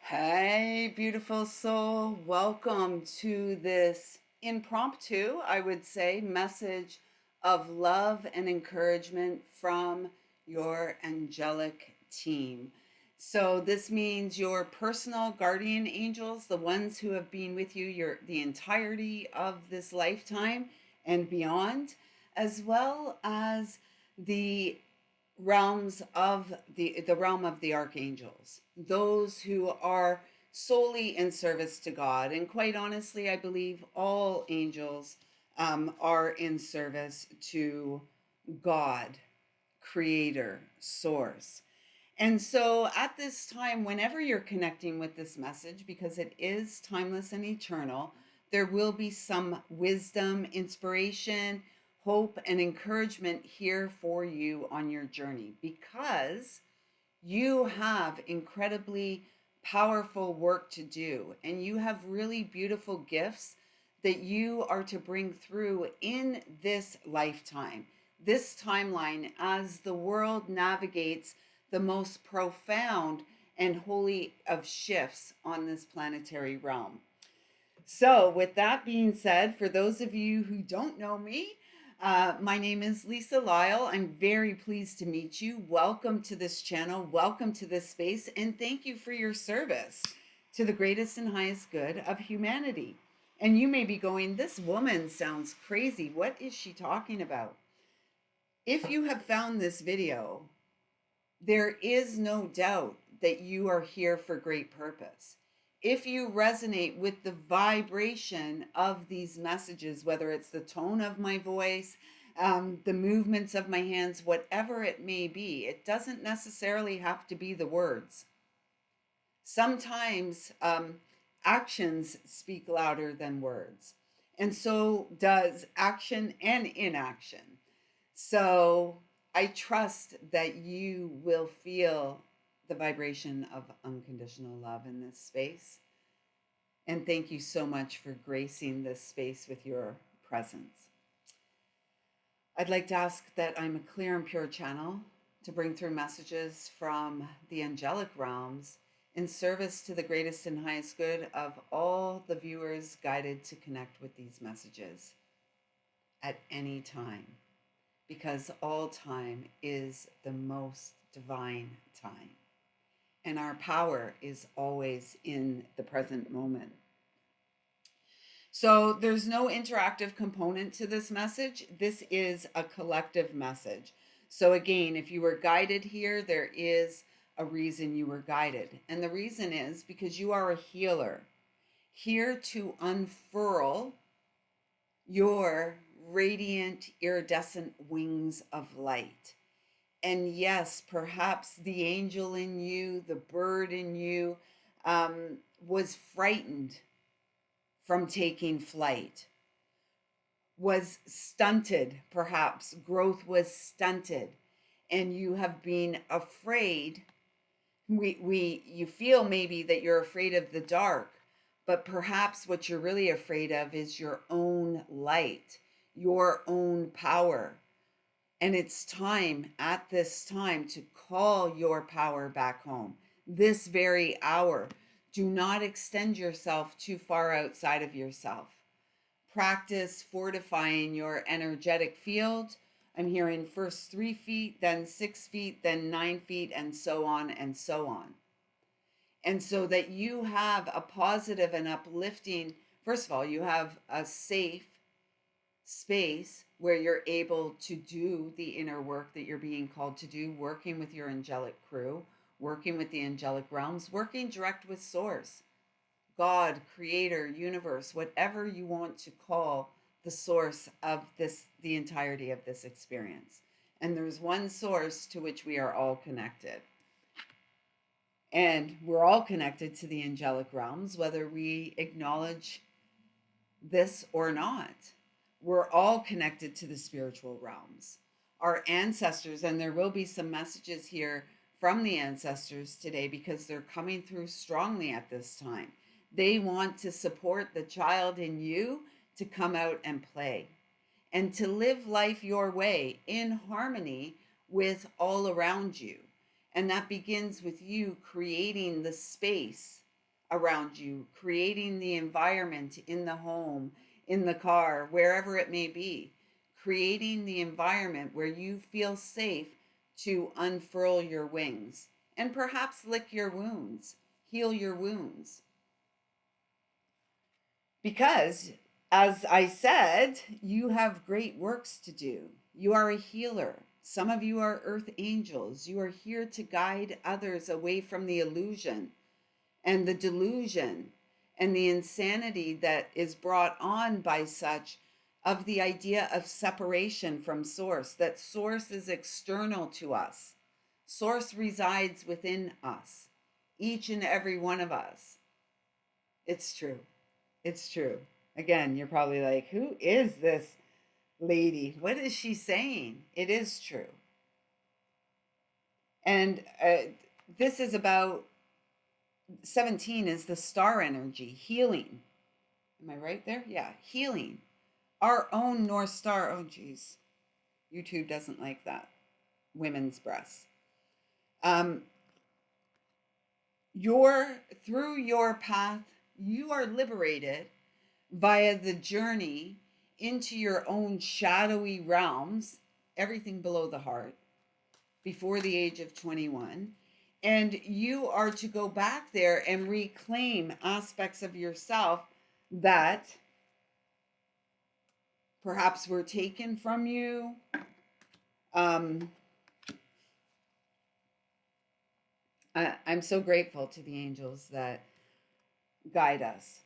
Hey, beautiful soul. Welcome to this impromptu, I would say, message of love and encouragement from your angelic team. So this means your personal guardian angels, the ones who have been with you the entirety of this lifetime and beyond, as well as the realms of the realm of the archangels, those who are solely in service to God. And quite honestly, I believe all angels are in service to God, creator, source. And so at this time, whenever you're connecting with this message, because it is timeless and eternal, there will be some wisdom, inspiration, hope, and encouragement here for you on your journey, because you have incredibly powerful work to do, and you have really beautiful gifts that you are to bring through in this lifetime, this timeline, as the world navigates the most profound and holy of shifts on this planetary realm. So, with that being said, for those of you who don't know me, my name is lisalyle. I'm very pleased to meet you. Welcome to this channel. Welcome to this space. And thank you for your service to the greatest and highest good of humanity. And you may be going, this woman sounds crazy. What is she talking about? If you have found this video, there is no doubt that you are here for great purpose. If you resonate with the vibration of these messages, whether it's the tone of my voice, the movements of my hands, whatever it may be, it doesn't necessarily have to be the words. Sometimes actions speak louder than words, and so does action and inaction. So I trust that you will feel the vibration of unconditional love in this space. And thank you so much for gracing this space with your presence. I'd like to ask that I'm a clear and pure channel to bring through messages from the angelic realms in service to the greatest and highest good of all the viewers guided to connect with these messages at any time, because all time is the most divine time. And our power is always in the present moment. So there's no interactive component to this message. This is a collective message. So again, if you were guided here, there is a reason you were guided. And the reason is because you are a healer, here to unfurl your radiant, iridescent wings of light. And yes, perhaps the angel in you, the bird in you, was frightened from taking flight, was stunted, perhaps growth was stunted, and you have been afraid. You feel maybe that you're afraid of the dark, but perhaps what you're really afraid of is your own light, your own power. And it's time at this time to call your power back home. This very hour. Do not extend yourself too far outside of yourself. Practice fortifying your energetic field. I'm hearing first 3 feet, then 6 feet, then 9 feet, and so on and so on. And so that you have a positive and uplifting, first of all, you have a safe space where you're able to do the inner work that you're being called to do, working with your angelic crew, working with the angelic realms, working direct with source, God, creator, universe, whatever you want to call the source of this, the entirety of this experience. And there's one source to which we are all connected. And we're all connected to the angelic realms, whether we acknowledge this or not. We're all connected to the spiritual realms. Our ancestors, and there will be some messages here from the ancestors today because they're coming through strongly at this time. They want to support the child in you to come out and play and to live life your way in harmony with all around you. And that begins with you creating the space around you, creating the environment in the home, in the car, wherever it may be, creating the environment where you feel safe to unfurl your wings and perhaps lick your wounds, heal your wounds. Because, as I said, you have great works to do. You are a healer. Some of you are earth angels. You are here to guide others away from the illusion and the delusion and the insanity that is brought on by such, of the idea of separation from source, that source is external to us. Source resides within us, each and every one of us. It's true. It's true. Again, you're probably like, who is this lady? What is she saying? It is true. And this is about 17 is the star energy, healing. Am I right there? Yeah, healing. Our own North Star. Oh, geez. YouTube doesn't like that. Women's breasts. Through your path, you are liberated via the journey into your own shadowy realms, everything below the heart, before the age of 21. And you are to go back there and reclaim aspects of yourself that perhaps were taken from you. I'm so grateful to the angels that guide us.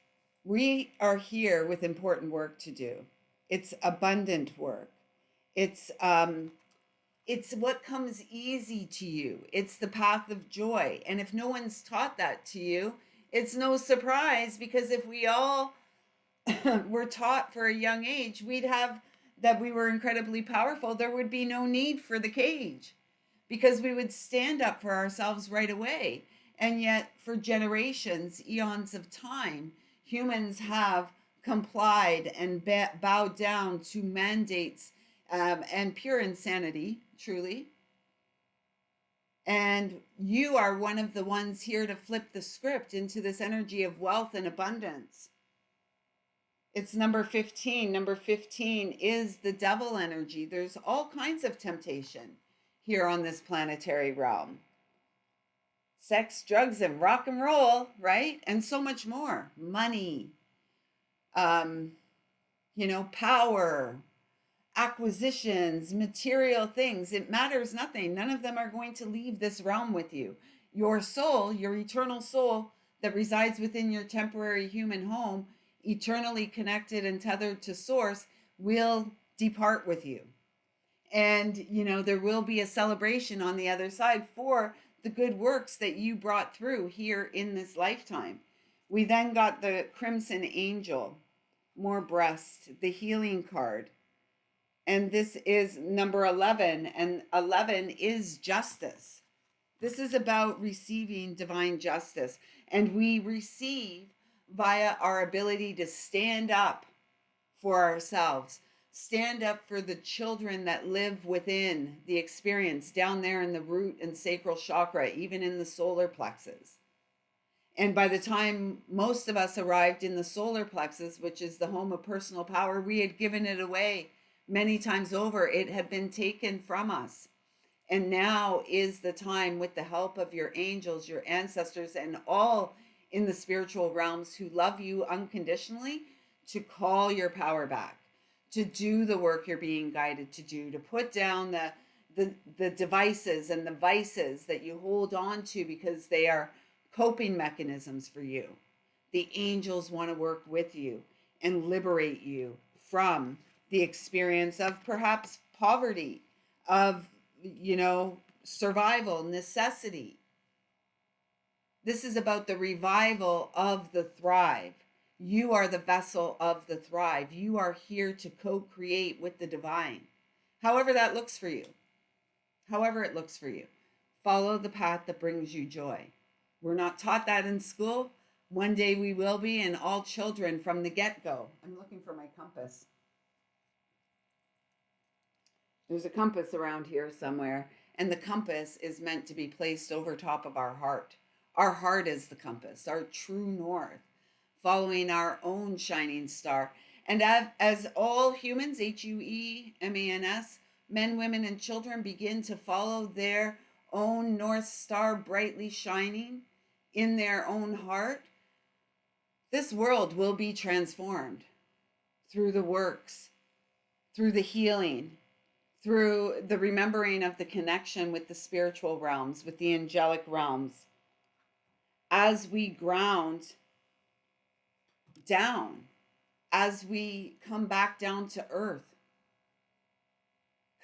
We are here with important work to do. It's abundant work. It's what comes easy to you. It's the path of joy. And if no one's taught that to you, it's no surprise, because if we all were taught for a young age, we'd have that we were incredibly powerful. There would be no need for the cage, because we would stand up for ourselves right away. And yet, for generations, eons of time, humans have complied and bowed down to mandates and pure insanity, truly. And you are one of the ones here to flip the script into this energy of wealth and abundance. It's number 15. Number 15 is the devil energy. There's all kinds of temptation here on this planetary realm. Sex, drugs, and rock and roll, right? And so much more. Money, power, acquisitions, material things. It matters nothing. None of them are going to leave this realm with you. Your soul, your eternal soul that resides within your temporary human home, eternally connected and tethered to source, will depart with you. And, there will be a celebration on the other side for the good works that you brought through here in this lifetime. We then got the Crimson Angel, more breast, the healing card. And this is number 11, and 11 is justice. This is about receiving divine justice. And we receive via our ability to stand up for ourselves, stand up for the children that live within the experience down there in the root and sacral chakra, even in the solar plexus. And by the time most of us arrived in the solar plexus, which is the home of personal power, we had given it away many times over. It had been taken from us. And now is the time, with the help of your angels, your ancestors, and all in the spiritual realms who love you unconditionally, to call your power back, to do the work you're being guided to do, to put down the devices and the vices that you hold on to because they are coping mechanisms for you. The angels want to work with you and liberate you from the experience of perhaps poverty, of, survival, necessity. This is about the revival of the thrive. You are the vessel of the thrive. You are here to co-create with the divine. However that looks for you. However it looks for you. Follow the path that brings you joy. We're not taught that in school. One day we will be, and all children from the get-go. I'm looking for my compass. There's a compass around here somewhere, and the compass is meant to be placed over top of our heart, Our heart is the compass, our true north, following our own shining star. And as all humans, HUEMANS, men, women, and children begin to follow their own north star brightly shining in their own heart, this world will be transformed through the works, through the healing, through the remembering of the connection with the spiritual realms, with the angelic realms, as we ground down, as we come back down to earth,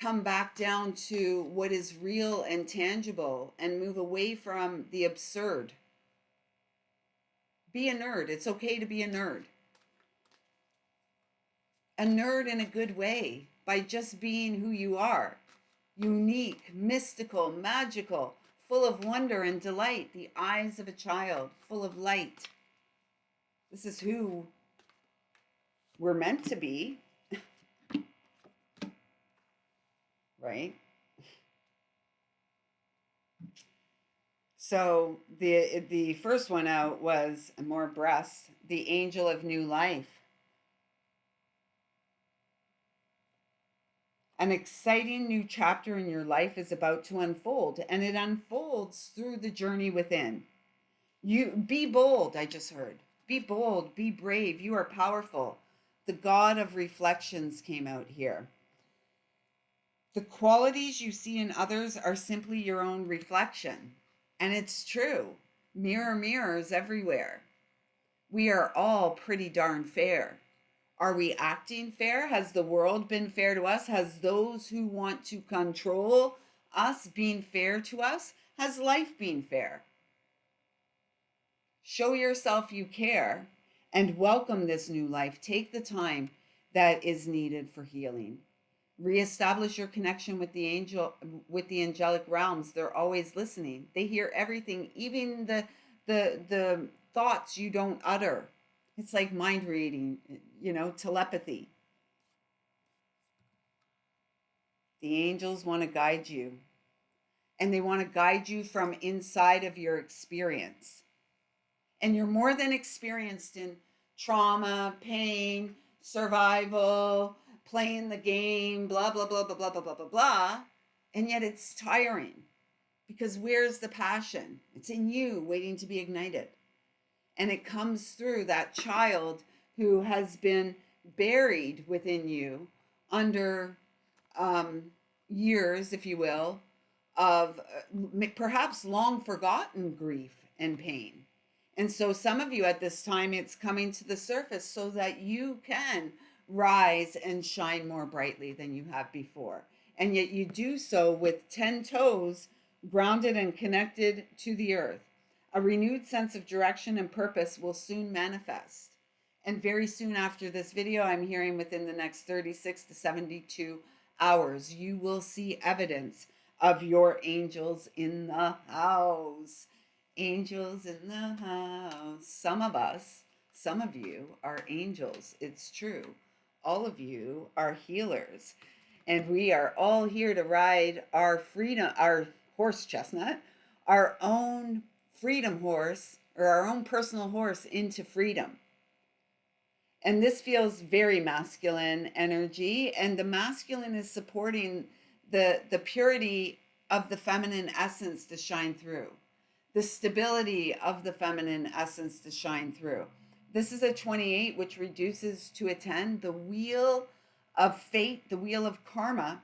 come back down to what is real and tangible, and move away from the absurd. Be a nerd. It's okay to be a nerd. A nerd in a good way, by just being who you are. Unique, mystical, magical, full of wonder and delight, the eyes of a child, full of light. This is who we're meant to be, right? So the first one out was more breasts, the angel of new life. An exciting new chapter in your life is about to unfold, and it unfolds through the journey within. You be bold, I just heard. Be bold, be brave. You are powerful. The God of reflections came out here. The qualities you see in others are simply your own reflection. And it's true. Mirror, mirrors everywhere. We are all pretty darn fair. Are we acting fair? Has the world been fair to us? Has those who want to control us been fair to us? Has life been fair? Show yourself you care and welcome this new life. Take the time that is needed for healing. Reestablish your connection with the angelic realms. They're always listening. They hear everything, even the thoughts you don't utter. It's like mind reading, telepathy. The angels want to guide you, and they want to guide you from inside of your experience. And you're more than experienced in trauma, pain, survival, playing the game, blah, blah, blah, blah, blah, blah, blah, blah, blah. And yet it's tiring, because where's the passion? It's in you, waiting to be ignited. And it comes through that child who has been buried within you under years, if you will, of perhaps long forgotten grief and pain. And so some of you at this time, it's coming to the surface so that you can rise and shine more brightly than you have before. And yet you do so with 10 toes grounded and connected to the earth. A renewed sense of direction and purpose will soon manifest. And very soon after this video, I'm hearing within the next 36 to 72 hours, you will see evidence of your angels in the house. Angels in the house. Some of you are angels. It's true. All of you are healers. And we are all here to ride our freedom, our horse chestnut, our own freedom horse, or our own personal horse into freedom. And this feels very masculine energy, and the masculine is supporting the purity of the feminine essence to shine through, the stability of the feminine essence to shine through. This is a 28, which reduces to a 10. The wheel of fate, the wheel of karma.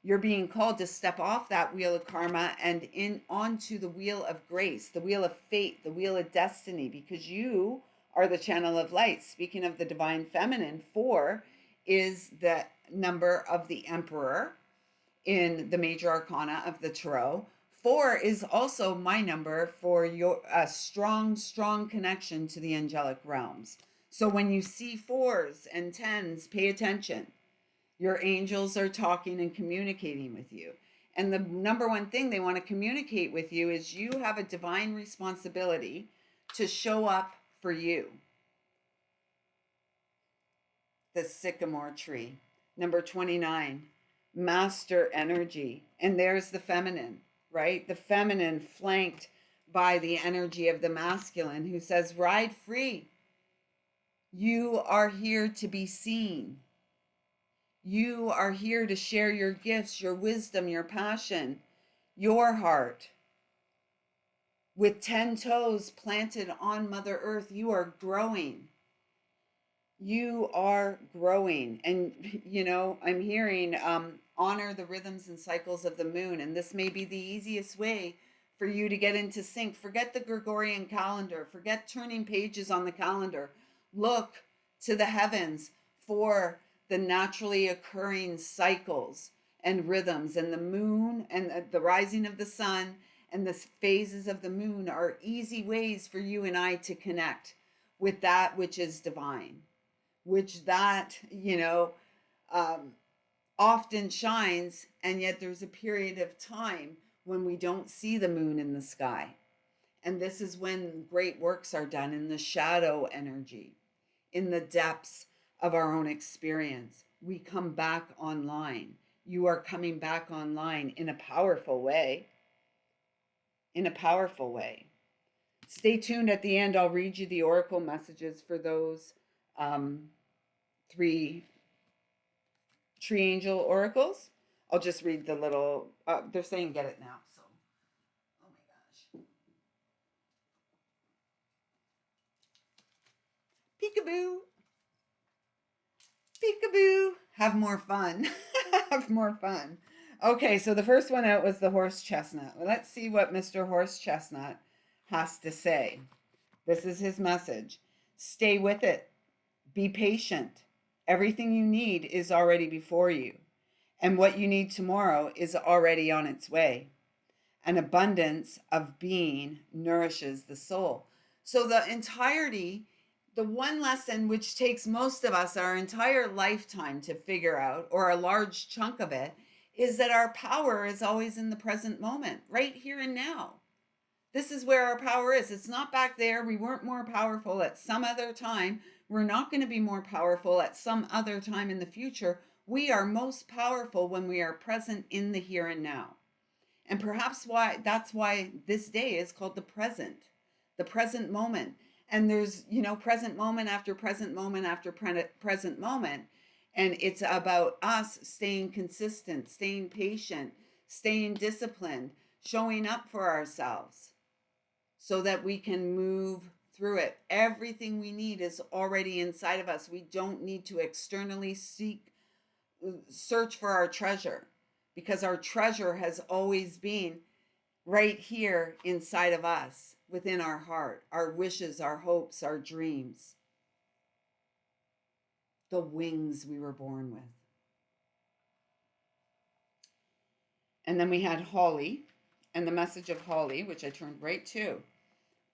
You're being called to step off that wheel of karma and in onto the wheel of grace, the wheel of fate, the wheel of destiny, because you are the channel of light. Speaking of the divine feminine, 4 is the number of the emperor in the major arcana of the tarot. 4 is also my number for your strong connection to the angelic realms. So when you see 4s and 10s, pay attention. Your angels are talking and communicating with you. And the number one thing they want to communicate with you is you have a divine responsibility to show up for you. The sycamore tree. Number 29, master energy. And there's the feminine, right? The feminine flanked by the energy of the masculine, who says, ride free. You are here to be seen. You are here to share your gifts, your wisdom, your passion, your heart. With 10 toes planted on Mother Earth, you are growing. You are growing. And, I'm hearing honor the rhythms and cycles of the moon. And this may be the easiest way for you to get into sync. Forget the Gregorian calendar. Forget turning pages on the calendar. Look to the heavens for the naturally occurring cycles and rhythms. And the moon and the rising of the sun and the phases of the moon are easy ways for you and I to connect with that which is divine, which that, often shines, and yet there's a period of time when we don't see the moon in the sky. And this is when great works are done in the shadow energy, in the depths of our own experience. We come back online. You are coming back online in a powerful way. In a powerful way. Stay tuned at the end. I'll read you the oracle messages for those 3 tree angel oracles. I'll just read the little, they're saying get it now. So, oh my gosh. Peekaboo. Peekaboo. Have more fun. Have more fun. Okay, so the first one out was the horse chestnut. Well, let's see what Mr. Horse Chestnut has to say. This is his message. Stay with it. Be patient. Everything you need is already before you. And what you need tomorrow is already on its way. An abundance of being nourishes the soul. So the entirety, the one lesson which takes most of us our entire lifetime to figure out, or a large chunk of it, is that our power is always in the present moment, right here and now. This is where our power is. It's not back there. We weren't more powerful at some other time. We're not going to be more powerful at some other time in the future. We are most powerful when we are present in the here and now. And perhaps that's why this day is called the present moment. And there's, present moment after present moment after present moment. And it's about us staying consistent, staying patient, staying disciplined, showing up for ourselves so that we can move through it. Everything we need is already inside of us. We don't need to externally search for our treasure, because our treasure has always been right here inside of us, within our heart, our wishes, our hopes, our dreams, the wings we were born with. And then we had Holly, and the message of Holly, which I turned right to.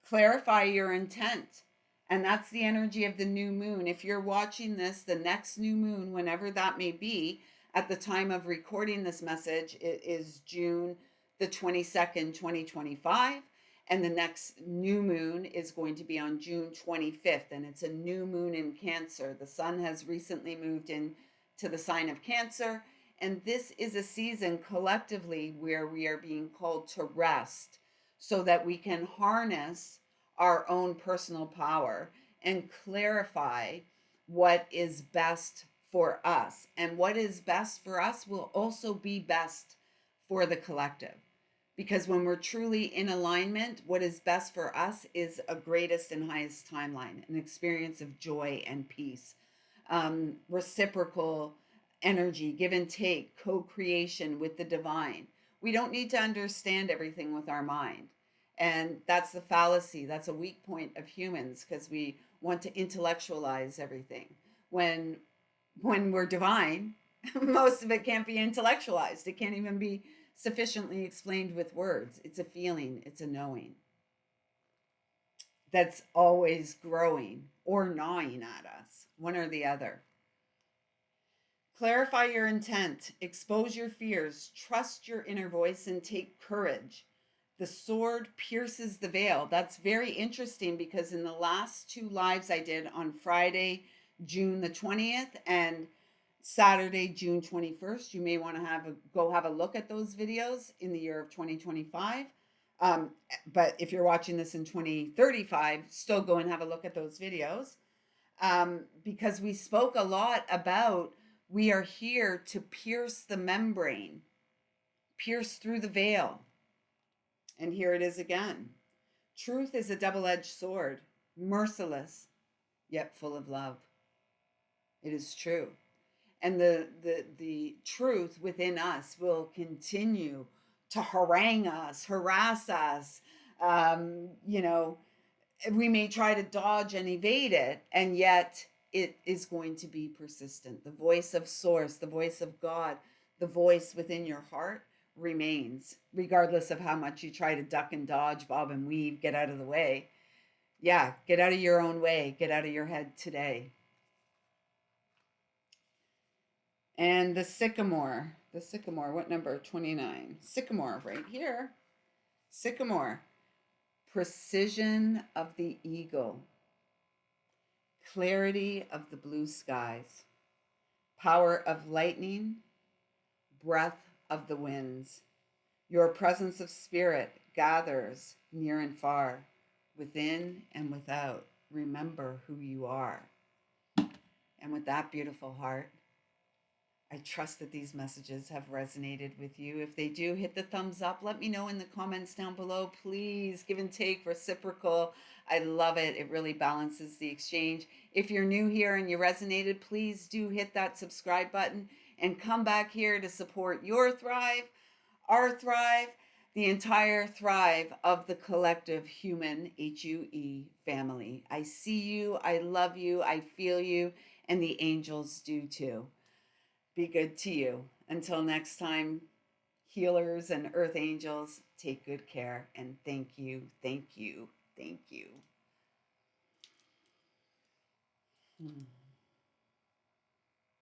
Clarify your intent. And that's the energy of the new moon. If you're watching this, the next new moon, whenever that may be, at the time of recording this message, it is June the 22nd, 2025. And the next new moon is going to be on June 25th. And it's a new moon in Cancer. The sun has recently moved into the sign of Cancer. And this is a season collectively where we are being called to rest so that we can harness our own personal power and clarify what is best for us. And what is best for us will also be best for the collective. Because when we're truly in alignment, what is best for us is a greatest and highest timeline, an experience of joy and peace, reciprocal energy, give and take, co-creation with the divine. We don't need to understand everything with our mind. And that's the fallacy. That's a weak point of humans, because we want to intellectualize everything. When we're divine, most of it can't be intellectualized. It can't even be sufficiently explained with words. It's a feeling, it's a knowing that's always growing or gnawing at us, one or the other. Clarify your intent, expose your fears, trust your inner voice, and take courage. The sword pierces the veil. That's very interesting, because in the last 2 lives I did on Friday, June the 20th, and Saturday, June 21st, you may want to go have a look at those videos in the year of 2025. Um, but if you're watching this in 2035, still go and have a look at those videos, because we spoke a lot about we are here to pierce the membrane, pierce through the veil. And here it is again. Truth is a double edged sword, merciless, yet full of love. It is true. And the truth within us will continue to harangue us, harass us. You know, we may try to dodge and evade it, and yet it is going to be persistent. The voice of Source, the voice of God, the voice within your heart remains, regardless of how much you try to duck and dodge, bob and weave, get out of the way. Yeah, get out of your own way, get out of your head today. And the sycamore, what number? 29. Sycamore, right here. Sycamore, precision of the eagle, clarity of the blue skies, power of lightning, breath of the winds. Your presence of spirit gathers near and far, within and without. Remember who you are. And with that beautiful heart, I trust that these messages have resonated with you. If they do, hit the thumbs up. Let me know in the comments down below. Please, give and take, reciprocal. I love it. It really balances the exchange. If you're new here and you resonated, please do hit that subscribe button and come back here to support your thrive, our thrive, the entire thrive of the collective human HUE family. I see you, I love you, I feel you, and the angels do too. Be good to you. Until next time, healers and earth angels, take good care, and thank you, thank you, thank you.